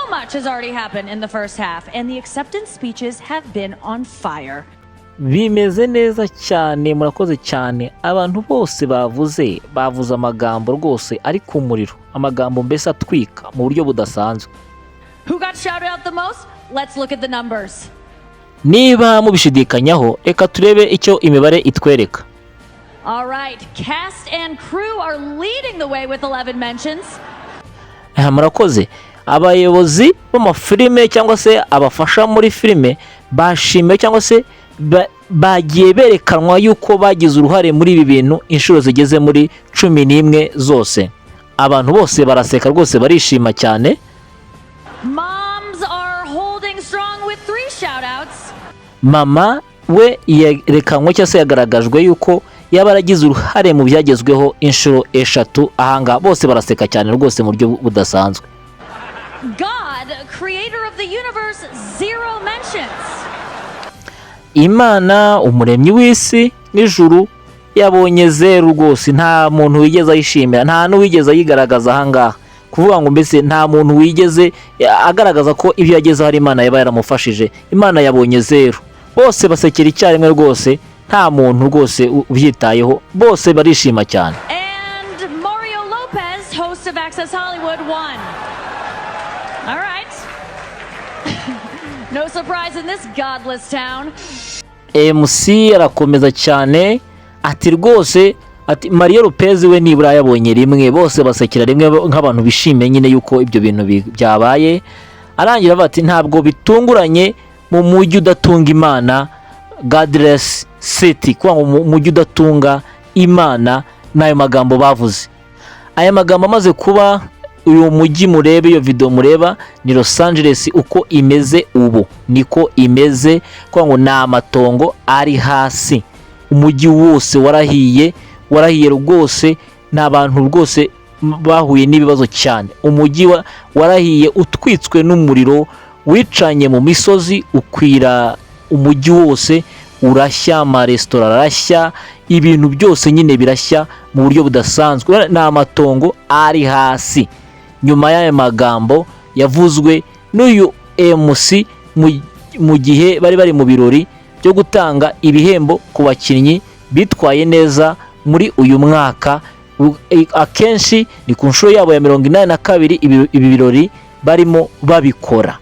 much has already happened in the first half, and the acceptance speeches have been on fire. Bimeze neza cyane, murakoze cyane. Abantu bose bavuze amagambo rwose ari ku muriro, amagambo mbese atwika mu buryo budasanzwe. Who got shouted out the most? Let's look at the numbers. Niba mubishidikanyaho, reka turebe icyo imibare itwereka. All right, cast and crew are leading the way with 11 mentions. Murakoze. Abayobozi b'amafilime cyangwa se abafasha muri filime bashimiwe cyangwa se bagiye berekanwa yuko bagize uruhare muri ibi bintu inshuro zigeze muri 11 zose. Abantu bose baraseka rwose barishima cyane. Moms are holding strong with 3 shoutouts. Mama we yerekanwe cyangwa se yagaragajwe yuko yaba yaragize uruhare mu byagezweho inshuro 3 ahanga bose baraseka cyane rwose mu buryo budasanzwe. God, creator of the universe, 0 mentions. Imana umuremyi w'isi n'ijuru yabonye 0 rwose, nta muntu wigeze ayishimira, nta n'uwigeze ayigaragaza ahanga. Kuvuga ngo mbese nta muntu wigeze agaragaza ko ibyo yagezeho hari Imana yaba yaramufashije. Imana yabonye 0, bose basekera icyarimwe rwose, nta muntu rwose ubyitayeho, bose barishima cyane. And Mario Lopez, host of Access Hollywood, won. All right. No surprise in this godless town. MC arakomeza cyane ati rwose ati Mario Lopez we nibura yabonye rimwe, bose basekera rimwe nk'abantu bishimiye nyine yuko ibyo bintu byabaye. Arangira bati ntabwo bitunguranye mu mujyi udatunga Imana, godless city, kwa mu mujyi udatunga Imana. Nayo magambo bavuze, aya magambo amaze kuba uyu mujyi murebe, iyo video mureba ni Los Angeles uko imeze ubu niko imeze, kwa ngo na amatongo ari hasi, umujyi wose warahiye rwose, n'abantu rwose bahuye n'ibibazo cyane. Umujyi warahiye utwitswe n'umuriro wicanye mu misozi ukwira umujyi wose, urashya, amaresitora arashya, ibintu byose nyine birashya mu buryo budasanzwe, na amatongo ari hasi. Nyuma y'aya magambo yavuzwe n'uyu MC mu gihe bari mu birori byo gutanga ibihembo ku bakinnyi bitwaye neza muri uyu mwaka, akenshi ni ku nshuro yabo ya 82 ibi birori barimo babikora.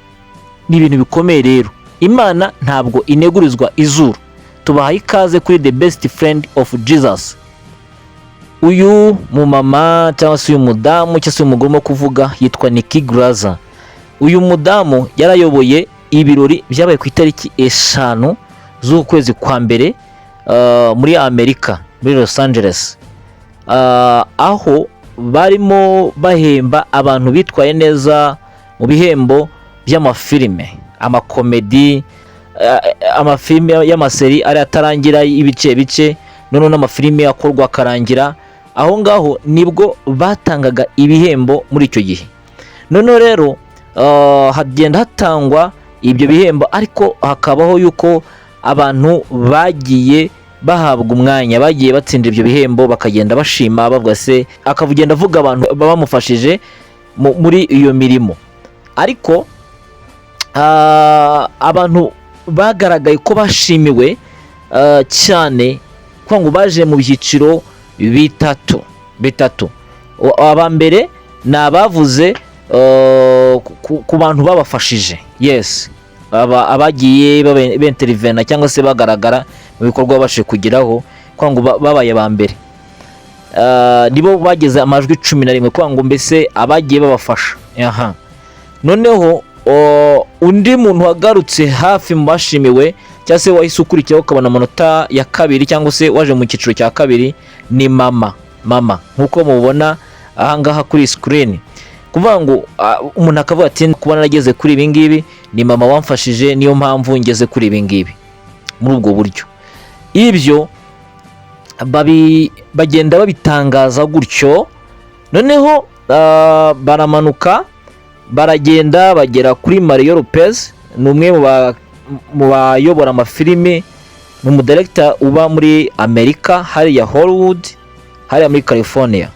Ni ibintu bikomeye rero. Imana ntabwo inegurizwa izuru. Tubahaye ikaze kuri The Best Friend of Jesus. Uyu mu mama cyangwa se uyu mudamu cyangwa se umugore kuvuga yitwa Nikki Glaser. Uyu mudamu yarayoboye ibirori byabaye ku itariki 5 z'ukwezi kwa mbere muri Amerika, muri Los Angeles, aho barimo bahemba abantu bitwaye neza mu bihembo by'amafilime, amakomedi, amafilime y'amaseri ari atarangira ibice none n'amafilime akorwa akarangira. Aho ngaho nibwo batangaga ibihembo muri icyo gihe. None rero hagenda hatangwa ibyo bihembo, ariko hakabaho yuko abantu bagiye bahabwa umwanya, bagiye batsindira ibyo bihembo, bakagenda bashima bavuga se, akavugenda avuga abantu babamufashije muri iyo mirimo. Ariko abantu bagaragaye ko bashimiwe cyane, kwa ngo baje mu byiciro bitatu. Abambere ni abavuze ku bantu babafashije, yes, abagiye b'intervena cyangwa se bagaragara mu bikorwa babashe kugeraho, kwa ngo babaye abambere. Nibo bageze amajwi 11, kwa ngo mbese abagiye babafasha. Noneho undi muntu wagarutse hafi mu bashimiwe cyangwa se wahise ukurikiraho ukabona amanota ya kabiri cyangwa se waje mu cyiciro cya kabiri ni mama nkuko mubona ahangaha kuri screen. Kuvuga ngo umuntu akavuga ati kuba narageze kuri ibi ngibi ni mama wamfashije, niyo mpamvu ngeze kuri ibi ngibi. Muri ubwo buryo ibyo bagenda babitangaza gutyo. Noneho baramanuka baragenda bagera kuri Mario Lopez, ni umwe mu bayobora amafilime, ni umudirector uba muri Amerika hariya Hollywood, hariya muri California.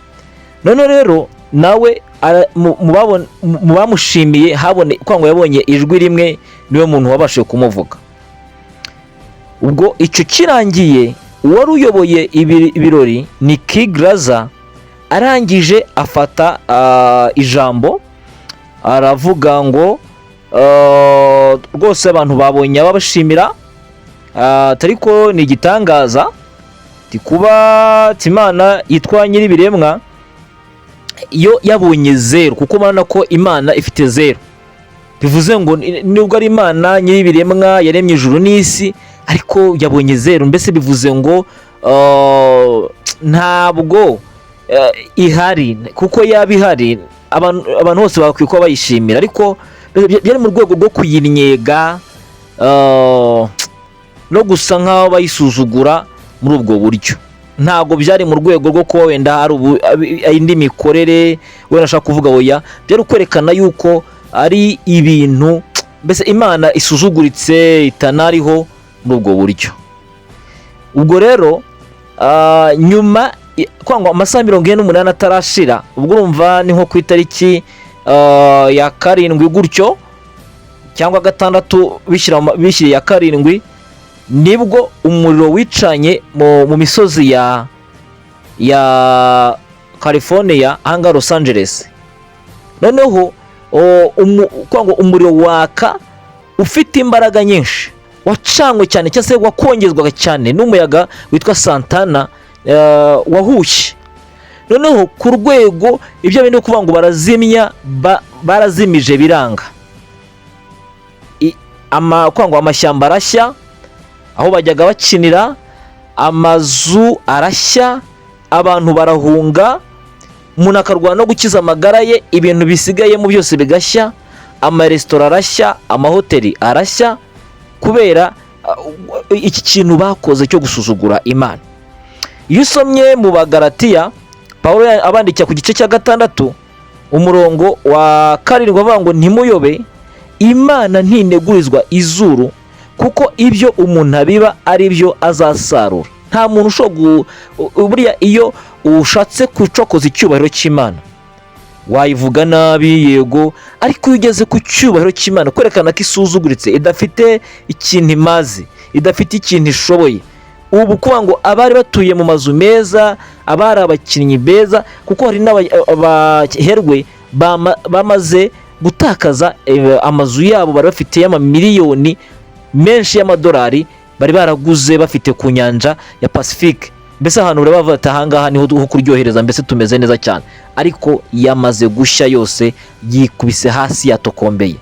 None rero nawe mu bamushimiye ngo yabonye ijwi rimwe niwe muntu wabashije kumuvuga. Ubwo icyo kirangiye uwari uyoboye ibirori ni Kigraza arangije afata ijambo aravuga ngo rwose abantu babonye ababashimira ariko ni igitangaza kuba Imana yitwa nyir'ibiremwa iyo yabonye zero, kuko urabona ko Imana ifite zero, bivuze ngo nubwo ari Imana nyir'ibiremwa yaremye ijuru n'isi ariko yabonye zero, mbese bivuze ngo ntabwo ihari, kuko yaba ihari abantu bose bakwiye kuba bayishimira, ariko byari mu rwego rwo kuyinyega no gusa nk'aho bayisuzugura muri ubwo buryo. Ntabwo byari mu rwego rwo kuba wenda hari indi mikorere wenda ashaka kuvuga oya, byari kwerekana yuko ari ibintu mbese Imana isuzuguritse itanariho muri ubwo buryo. Ubwo rero nyuma kwangwa amasaha 48 atarashira, ubwo urumva ni nko ku itariki ya 7 gutyo cyangwa 6 bishyiriye ya 7, nibwo umuriro wicanye mu misozi ya California ahanga Los Angeles. Noneho kwangwa umuriro waka ufite imbaraga nyinshi, wacanywe cyane cyangwa se wakongezwaga cyane n'umuyaga witwa Santana wahushye. Noneho ku rwego ibyo bintu kuvuga ngo barazimya barazimije biranga, kwangwa amashyamba arashya aho bajyaga bakinira, amazu arashya, abantu barahunga, umuntu akarwana no gukiza amagara ye, ibintu bisigayemo byose bigashya, amaresitora arashya, amahoteli arashya, kubera iki kintu bakoze cyo gusuzugura Imana. Iyo usomye mu Bagalatiya, Pawulo abandikira ku gice cya 6 umurongo wa 7 avuga ngo ntimuyobe, Imana ntinegurizwa izuru, kuko ibyo umuntu abiba ari byo azasarura. Nta muntu ushobora buriya iyo ushatse kucokoza icyubahiro cy'Imana wayivuga nabi yego, ariko iyo ugeze ku cyubahiro cy'Imana kwerekana ko isuzuguritse, idafite ikintu imazi, idafite ikintu ishoboye, ubu kuvuga ngo abari batuye mu mazu meza, abari abakinnyi beza, kuko hari n'abaherwe bamaze gutakaza amazu yabo bari bafite y'amamiliyoni menshi y'amadolari bari baraguze bafite ku nyanja ya Pacifique. Mbese ahantu ureba bavata ahangaha niho kuryohereza, mbese tumeze neza cyane, ariko yamaze gushya yose, yikubise hasi yatokombeye.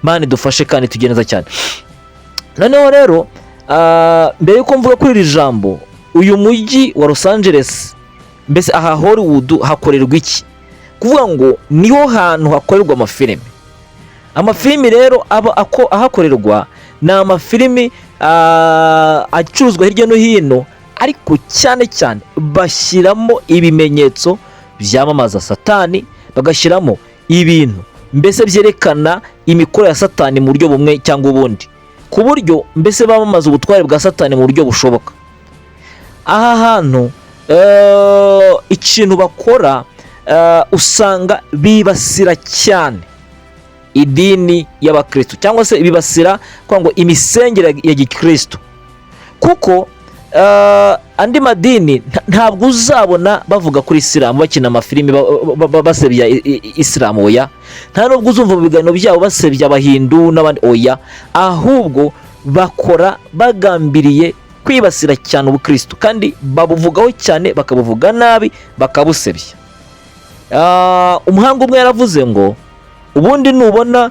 Imana idufashe kandi tugende neza cyane. Noneho rero mbere yuko mvuga kuri iri jambo, uyu mujyi wa Los Angeles, mbese aha Hollywood hakorerwa iki? Kuvuga ngo niho hantu hakorerwa amafilimi rero ahakorerwa ni amafilimi acuruzwa hirya no hino, ariko cyane cyane bashyiramo ibimenyetso byamamaza Satani, bagashyiramo ibintu mbese byerekana imikoro ya Satani mu buryo bumwe cyangwa ubundi, ku buryo mbese bamamaza ubutware bwa Satani mu buryo bushoboka. Aha hantu ikintu bakora usanga bibasira cyane idini y'abakristo, cyangwa se bibasira kwangwa imisengere ya gikristo, kuko andi madini ntabwo uzabona bavuga kuri Islam bakina amafilimi basebya Islam oya, nta nubwo uzumva mu biganiro byabo basebya abahindu n'abandi oya, ahubwo bakora bagambiriye kwibasira cyane ubukristo, kandi babuvugaho cyane, bakabuvuga nabi, bakabusebya. Umuhanga umwe yaravuze ngo ubundi nubona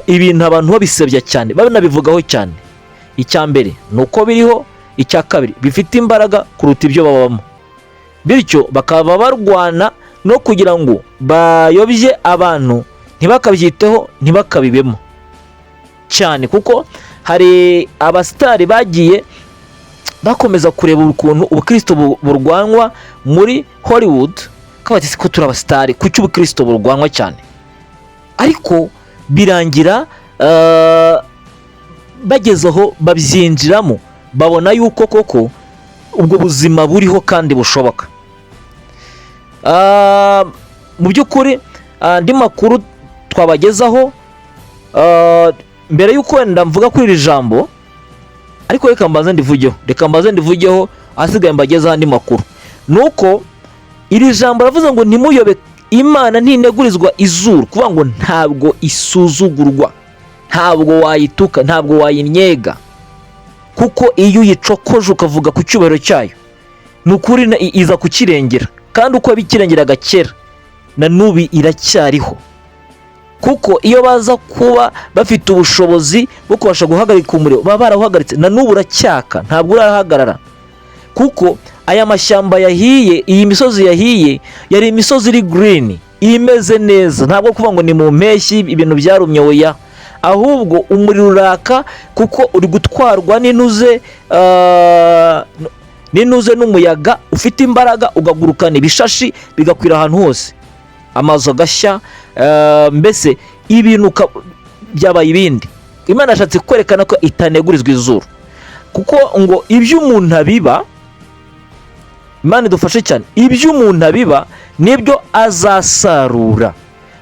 ibintu abantu babisebya cyane, banabivugaho cyane, icya mbere nuko biriho, icya kabiri bifite imbaraga kuruta ibyo babamo, bityo bakaba barwana no kugira ngo bayobye abantu ntibakabyiteho, ntibakabibemo cyane, kuko hari abasitari bagiye bakomeza kureba ukuntu ubukristo burwanwa muri Hollywood, kabati ko turi abasitari kuki ubukristo burwanwa cyane, ariko birangira bagezeho babyinjiramo, babona yuko koko ubwo buzima buriho kandi bushoboka. Mu by'ukuri andi makuru twabagezaho mbere y'uko wenda mvuga kuri iri jambo, ariko reka mbaze ndivugeho ahasigaye mbagezaho andi makuru. Nuko iri jambo ravuze ngo ntimuyobe, Imana ntinegurizwa izuru, kuvuga ngo ntabwo isuzugurwa, ntabwo wayituka, ntabwo wayinyega, kuko iyo uyicokoje ukavuga ku cyubahiro cyayo, ni ukuri iza kukirengera, kandi uko yabikirengeraga kera na n'ubu iracyariho. Kuko iyo baza kuba bafite ubushobozi bwo kubasha guhagarika umuriro, baba barawuhagaritse, na n'ubu uracyaka, ntabwo urahagarara. Kuko aya mashyamba yahiye, iyi misozi yahiye, yari imisozi iri green, imeze neza, ntabwo kuvuga ngo ni mu mpeshyi ibintu byarumye, oya, ahubwo umuriro uraka kuko uri gutwarwa n'inuze n'umuyaga ufite imbaraga, ugagurukana ibishashi bigakwira ahantu hose, amazu agashya, mbese ibintu byabaye ibindi. Imana yashatse kwerekana ko itanegurizwa izuru, kuko ngo ibyo umuntu abiba, Imana idufashe cyane, ibyo umuntu abiba nibyo azasarura.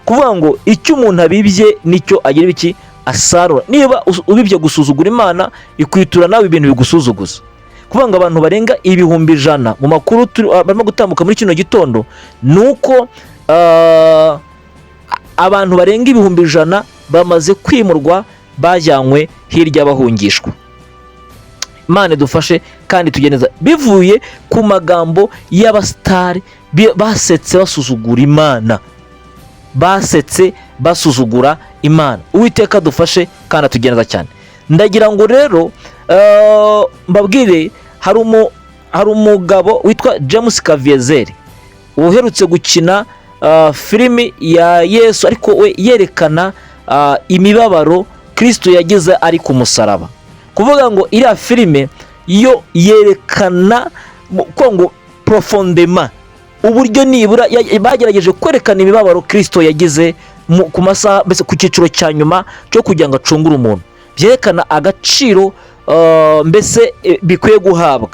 Kuvuga ngo icyo umuntu abibye nicyo agira iki asarura. Niba ubibye gusuzugura Imana, ikwitura nawe ibintu bigusuzuguza. Kuvuga ngo abantu barenga 100,000 mu makuru barimo gutambuka muri kino gitondo, nuko abantu barenga 100,000 bamaze kwimurwa, bajyanywe hirya bahungishwa. Imana idufashe kandi tugeneza, bivuye ku magambo y'abasitari basetse basuzugura Imana, basetse basuzugura Imana. Uwiteka dufashe kandi atugeneza cyane. Ndagira ngo rero mbabwire, hari umugabo witwa James Caviezel uherutse gukina filimi ya Yesu, ariko we yerekana imibabaro Kristo yagize ari ku musaraba. Kuvuga ngo iriya filime yo yerekana ko ngo profondema uburyo nibura bagerageje kwerekana imibabaro Kristo yagize ku masaha, mbese ku cyiciro cya nyuma cyo kugira ngo acungure umuntu, byerekana agaciro mbese bikwiye guhabwa.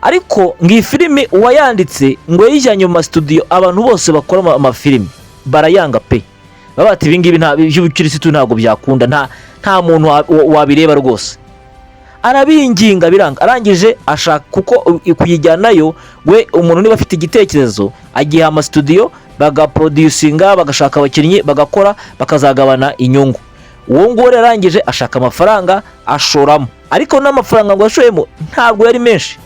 Ariko ngiyi filime uwayanditse ngo yijyanye mu studio, abantu bose bakora amafilime barayanga pe, babati ibingibi by'ubukirisitu ntabwo byakunda, nta muntu wabireba rwose. Arabinginga biranga, arangije ashaka kuko kuyijyanayo we umuntu niba afite igitekerezo agiha ama studio bagaproducinga, bagashaka abakinnyi bagakora, bakazagabana inyungu. Uwo nguwo arangije ashaka amafaranga ashoramo, ariko n'amafaranga ngo yashoyemo ntabwo yari menshi.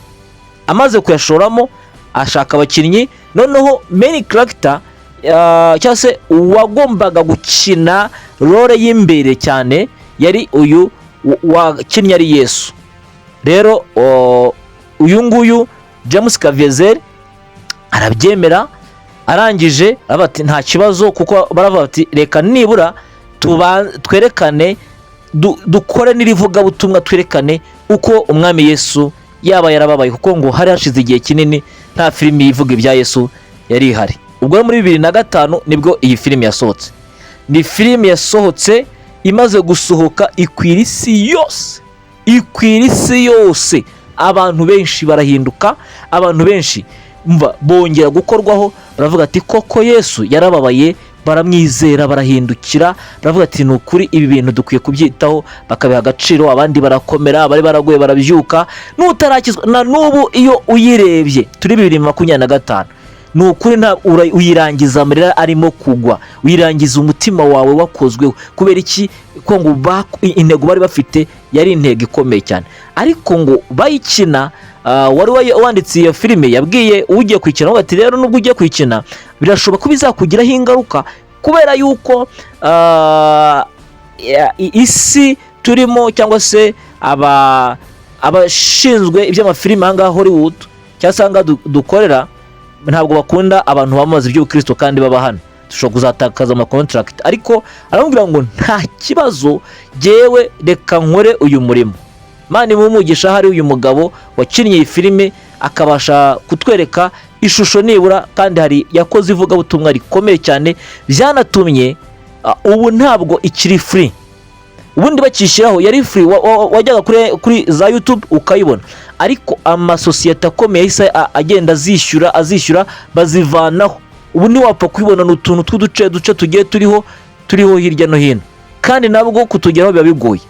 Amaze kuyashoramo ashaka abakinnyi, noneho main character cyangwa se uwagombaga gukina role y'imbere cyane yari uyu wakinnye ari Yesu. Rero uyu nguyu James Caviezel arabyemera, arangije abati nta kibazo, kuko baravuga bati reka nibura twerekane dukore n'irivuga butumwa, twerekane uko umwami Yesu yaba yarababaye, kuko ngo hari hashize igihe kinini nta filimi ivuga ibya Yesu yari ihari. Ubwo muri 2005 nibwo iyi filimi yasohotse. Ni filimi yasohotse imaze gusohoka ikwira isi yose, abantu benshi barahinduka, abantu benshi bongera gukorwaho, baravuga ati koko Yesu yarababaye, baramwizera, barahindukira, baravuga ati ni ukuri ibi bintu dukwiye kubyitaho, bakabiha agaciro. Abandi barakomera, abari baraguye barabyuka, n'utarakizwa na n'ubu iyo uyirebye turi 2025 ni ukuri uyirangiza amarira arimo kugwa, uyirangiza umutima wawe wakozweho. Kubera iki? Ko ngo intego bari bafite yari intego ikomeye cyane, ariko ngo bayikina wari wanditse iyo filime yabwiye ugiye kwikina ngo ati rero nubwo ugiye kwikina birashoboka ko bizakugiraho ingaruka, kubera yuko isi turimo, cyangwa se abashinzwe iby'amafilime ahangaha Hollywood cyangwa se ahangaha dukorera, ntabwo bakunda abantu bamaze iby'ubukristo kandi baba hano, dushobora kuzatakaza amakontrakt. Ariko aramubwira ngo nta kibazo, jewe reka nkore uyu murimo. Imana imumugisha, hari uyu mugabo wakinnye iyi filime akabasha kutwereka ishusho nibura, kandi hari yakoze ivuga butumwa rikomeye cyane, byanatumye ubu ntabwo ikiri free. Ubundi bakishyiraho yari free, wajyaga kuri za YouTube ukayibona, ariko amasosiyete akomeye yahise agenda azishyura bazivanaho. ubu ntiwapfa kwibona n'utuntu tw'uduce tugiye turiho hirya no hino, kandi nabwo kutugeraho biba bigoye.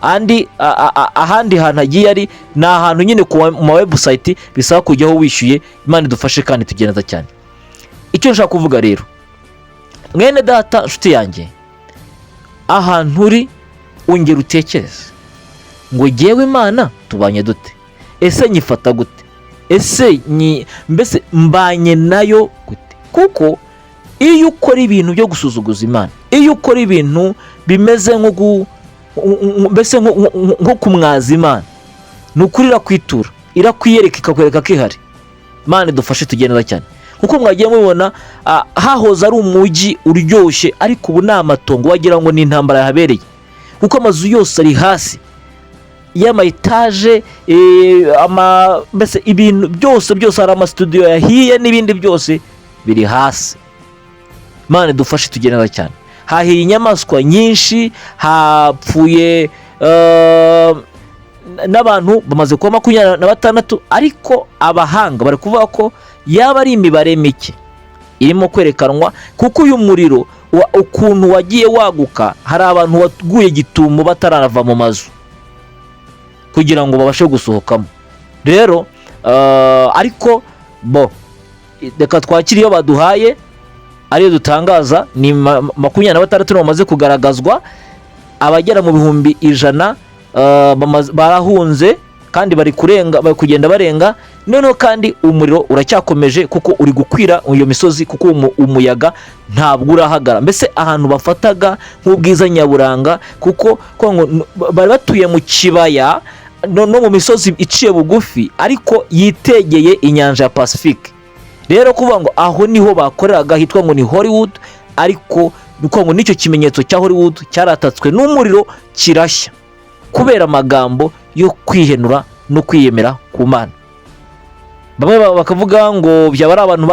Ahandi hantu agiye ari ni ahantu nyine ku ma website bisaba kujyaho wishyuye. Imana idufashe kandi tugenza cyane. Icyo nshaka kuvuga rero, mwene data, nshuti yanjye, ahantu uri ongera utekereze ngo jyewe Imana tubanye dute, ese nyifata gute, ese mbese mbanye nayo gute? Kuko iyo ukora ibintu byo gusuzuguza Imana, iyo ukora ibintu bimeze nko kumwaza Imana, ni ukuri irakwitura, irakwiyereka, ikakwereka ko ihari. Imana idufashe tugenza cyane. Kuko mwagiye mubibona, hahoze ari umujyi uryoshye, ariko ubu ni amatongo, wagira ngo ni intambara yahabereye, kuko amazu yose ari hasi y'ama etaje, mbese ibintu byose hari amastudio yahiye n'ibindi byose biri hasi. Imana idufashe tugenza cyane. Hahiye inyamaswa nyinshi, hapfuye n'abantu bamaze kuba 26, ariko abahanga bari kuvuga ko yaba ari imibare mike irimo kwerekanwa, kuko uyu muriro ukuntu wagiye waguka, hari abantu waguye gitumo batarava mu mazu kugira ngo babashe gusohokamo. Rero ariko reka twakire iyo baduhaye, ariyo dutangaza. Ni 26 bamaze kugaragazwa, abagera mu bihumbi 100 barahunze kandi bari kugenda barenga. Noneho kandi umuriro uracyakomeje kuko uri gukwira iyo misozi, kuko umuyaga ntabwo urahagara. Mbese ahantu bafataga nk'ubwiza nyaburanga, kuko bari batuye mu kibaya no mu misozi iciye bugufi, ariko yitegeye inyanja ya Pacifique. Rero kuvuga ngo aho niho bakoreraga hitwa ngo ni Hollywood, ariko nuko ngo nicyo kimenyetso cya Hollywood cyaratatswe n'umuriro kirashya, kubera amagambo yo kwihenura no kwiyemera ku Mana. Bamwe bakavuga ngo byaba ari abantu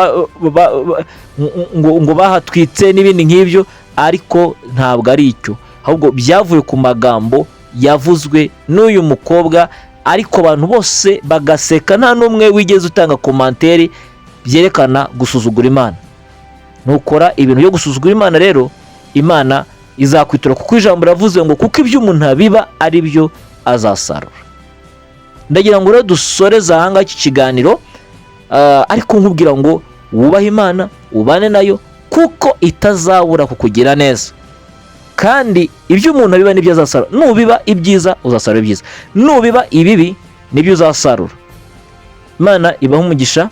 ngo bahatwitse n'ibindi nk'ibyo, ariko ntabwo ari icyo, ahubwo byavuye ku magambo yavuzwe n'uyu mukobwa, ariko abantu bose bagaseka, nta n'umwe wigeze utanga commentaire byerekana gusuzugura Imana. Nukora ibintu byo gusuzugura Imana rero, Imana izakwitura, kuko ijambo ravuze ngo kuko ibyo umuntu abiba ari byo azasarura. Ndagira ngo rero dusoreze ahanga iki kiganiro, ariko nkubwira ngo wubahe Imana, ubane nayo, kuko itazabura kukugira neza. Kandi ibyo umuntu abiba nibyo azasarura. Nubiba ibyiza uzasarura ibyiza, nubiba ibibi nibyo uzasarura. Imana ibahe umugisha.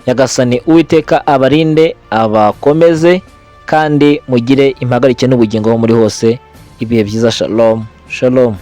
Nyagasani Uwiteka abarinde, abakomeze, kandi mugire impagarike n'ubugingo muri hose. Ibihe byiza. Shalom, shalom.